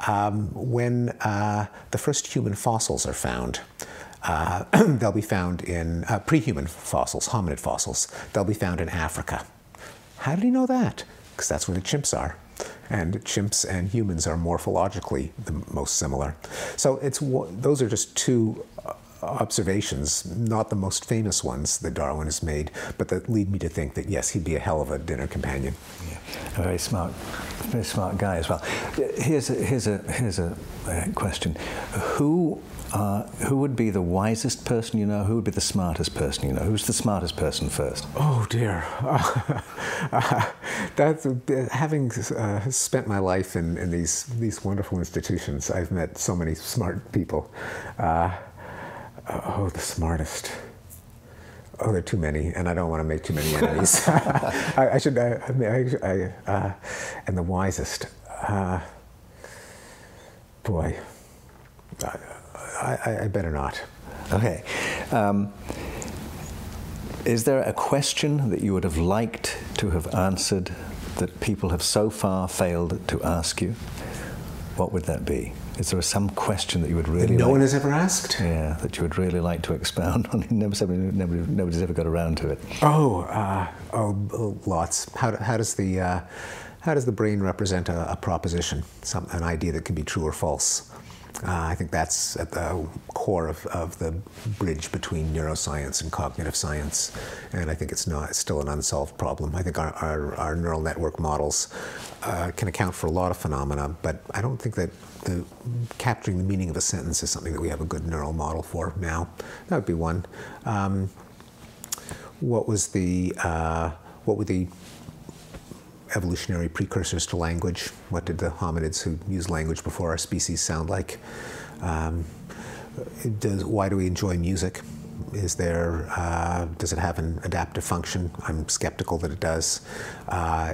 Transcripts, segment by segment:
When the first human fossils are found, they'll be found in pre-human fossils, hominid fossils. They'll be found in Africa. How did he know that? Because that's where the chimps are. And chimps and humans are morphologically the most similar. So those are just two observations, not the most famous ones that Darwin has made, but that lead me to think that, yes, he'd be a hell of a dinner companion. Yeah. A very smart guy as well. Here's a question. Who would be the wisest person you know? Who would be the smartest person you know? Who's the smartest person first? Oh dear. Having spent my life in these wonderful institutions, I've met so many smart people. The smartest. Oh, there are too many, and I don't want to make too many enemies. And the wisest. Boy. I better not. Okay. Is there a question that you would have liked to have answered that people have so far failed to ask you? What would that be? Is there some question that you would really no one has ever asked? Yeah, that you would really like to expound on. Nobody's ever got around to it. Lots. How does the brain represent a proposition, an idea that can be true or false? I think that's at the core of the bridge between neuroscience and cognitive science, and I think it's still an unsolved problem. I think our neural network models can account for a lot of phenomena, but I don't think that capturing the meaning of a sentence is something that we have a good neural model for now. That would be one. What were the evolutionary precursors to language? What did the hominids who used language before our species sound like? Why do we enjoy music? Does it have an adaptive function? I'm skeptical that it does.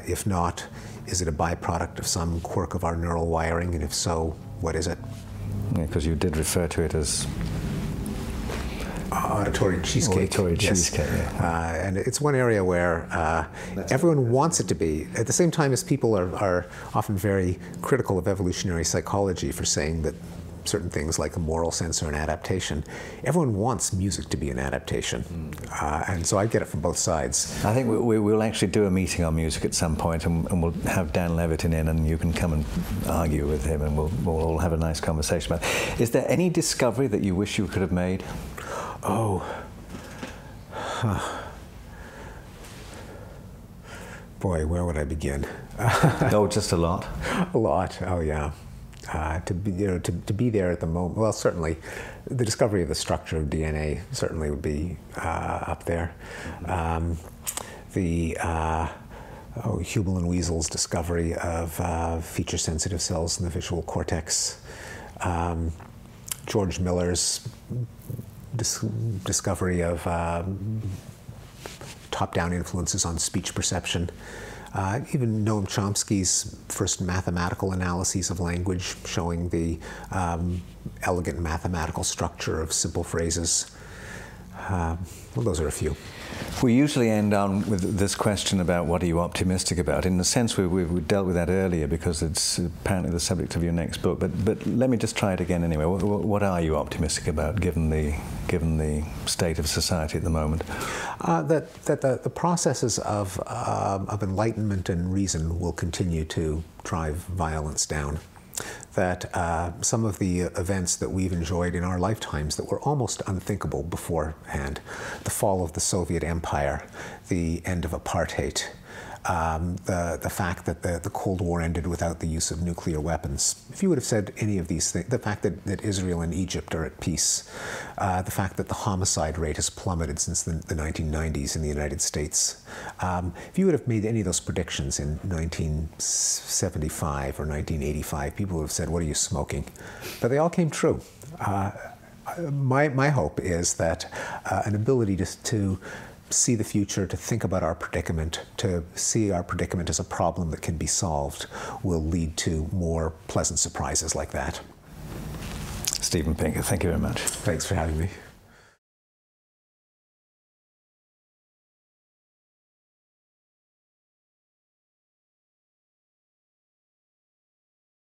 If not, is it a byproduct of some quirk of our neural wiring? And if so, what is it? Yeah, because you did refer to it as auditory cheesecake. Auditory cheesecake, yeah. And it's one area where everyone wants it to be. At the same time as people are often very critical of evolutionary psychology for saying that certain things like a moral sense are an adaptation, everyone wants music to be an adaptation. And so I get it from both sides. I think we'll actually do a meeting on music at some point, and we'll have Dan Levitin in, and you can come and argue with him, and we'll all have a nice conversation about it. Is there any discovery that you wish you could have made? Boy, where would I begin? Just a lot. A lot. Oh yeah. To be there at the moment. Well, certainly, the discovery of the structure of DNA certainly would be up there. Hubel and Wiesel's discovery of feature-sensitive cells in the visual cortex. George Miller's discovery of top-down influences on speech perception. Even Noam Chomsky's first mathematical analyses of language showing the elegant mathematical structure of simple phrases. Well, those are a few. We usually end on with this question about what are you optimistic about. In the sense we dealt with that earlier because it's apparently the subject of your next book. But let me just try it again anyway. What are you optimistic about given the state of society at the moment? That the processes of enlightenment and reason will continue to drive violence down. That some of the events that we've enjoyed in our lifetimes that were almost unthinkable beforehand, the fall of the Soviet Empire, the end of apartheid, the fact that the Cold War ended without the use of nuclear weapons. If you would have said any of these things, the fact that Israel and Egypt are at peace, the fact that the homicide rate has plummeted since the 1990s in the United States, if you would have made any of those predictions in 1975 or 1985, people would have said, "What are you smoking?" But they all came true. My hope is that an ability to see the future, to think about our predicament, to see our predicament as a problem that can be solved, will lead to more pleasant surprises like that. Stephen Pinker, thank you very much. Thanks for having me.